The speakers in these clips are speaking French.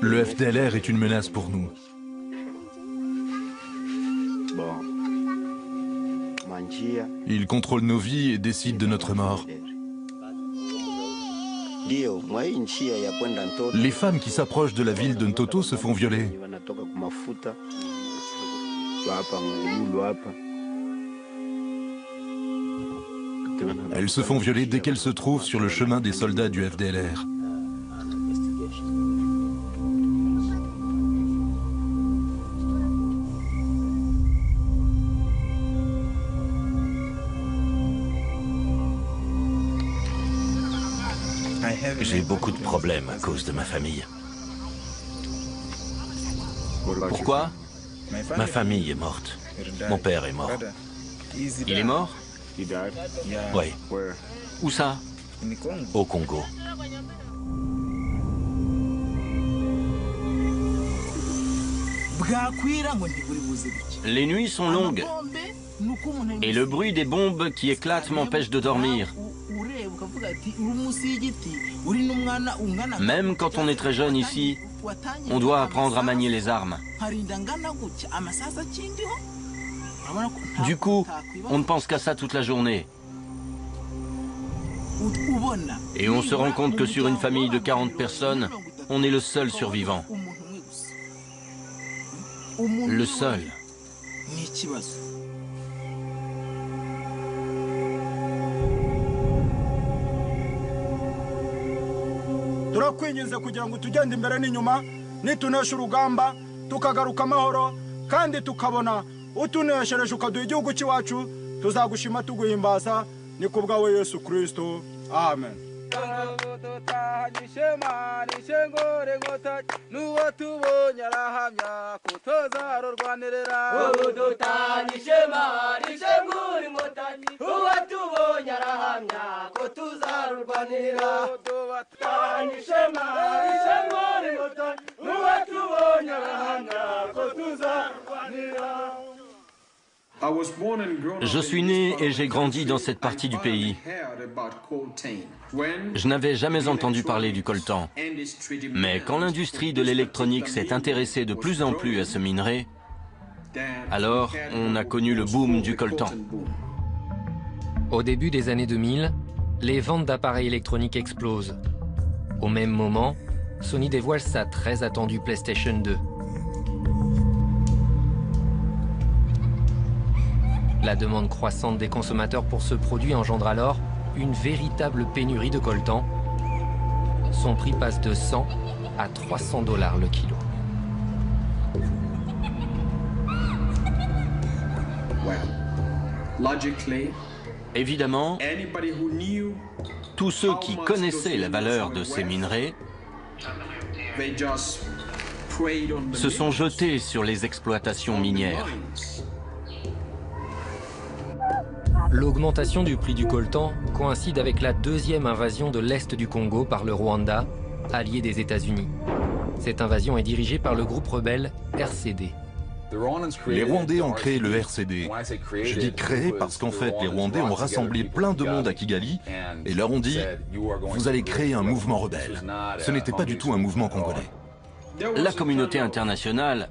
Le FDLR est une menace pour nous. Ils contrôlent nos vies et décident de notre mort. Les femmes qui s'approchent de la ville de Ntoto se font violer. Elles se font violer dès qu'elles se trouvent sur le chemin des soldats du FDLR. J'ai beaucoup de problèmes à cause de ma famille. Pourquoi? Ma famille est morte. Mon père est mort. Il est mort? Oui, Où ça? au Congo. Les nuits sont longues. Et le bruit des bombes qui éclatent m'empêche de dormir. Même quand on est très jeune ici, on doit apprendre à manier les armes. Du coup, on ne pense qu'à ça toute la journée. Et on se rend compte que sur une famille de 40 personnes, on est le seul survivant. Le seul. turakwinginze kugira ngo tugende imbere n'inyuma nitunesha urugamba tukagaruka amahoro kandi tukabona utuneshereje ukaduha igihugu cyacu tuzagushima tuguhimbaza ni kubwawe Yesu Kristo amen. Je suis né et j'ai grandi dans cette partie du pays. Je n'avais jamais entendu parler du coltan. Mais quand l'industrie de l'électronique s'est intéressée de plus en plus à ce minerai, alors on a connu le boom du coltan. Au début des années 2000, les ventes d'appareils électroniques explosent. Au même moment, Sony dévoile sa très attendue PlayStation 2. La demande croissante des consommateurs pour ce produit engendre alors une véritable pénurie de coltan. Son prix passe de 100 à 300 $ le kilo. Évidemment, tous ceux qui connaissaient la valeur de ces minerais se sont jetés sur les exploitations minières. L'augmentation du prix du coltan coïncide avec la deuxième invasion de l'Est du Congo par le Rwanda, allié des États-Unis. Cette invasion est dirigée par le groupe rebelle RCD. Les Rwandais ont créé le RCD. Je dis créé parce qu'en fait, les Rwandais ont rassemblé plein de monde à Kigali et leur ont dit « Vous allez créer un mouvement rebelle ». Ce n'était pas du tout un mouvement congolais. La communauté internationale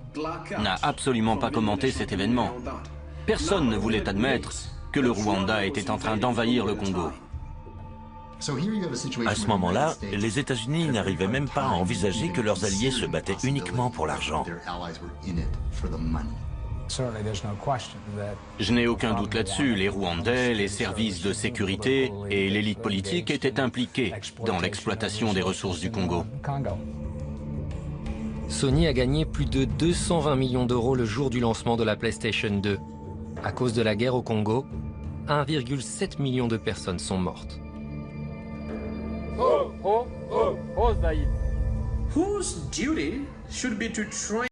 n'a absolument pas commenté cet événement. Personne ne voulait admettre que le Rwanda était en train d'envahir le Congo. À ce moment-là, les États-Unis n'arrivaient même pas à envisager que leurs alliés se battaient uniquement pour l'argent. Je n'ai aucun doute là-dessus, les Rwandais, les services de sécurité et l'élite politique étaient impliqués dans l'exploitation des ressources du Congo. Sony a gagné plus de 220 millions d'euros le jour du lancement de la PlayStation 2. À cause de la guerre au Congo, 1,7 million de personnes sont mortes. Whose duty should be to train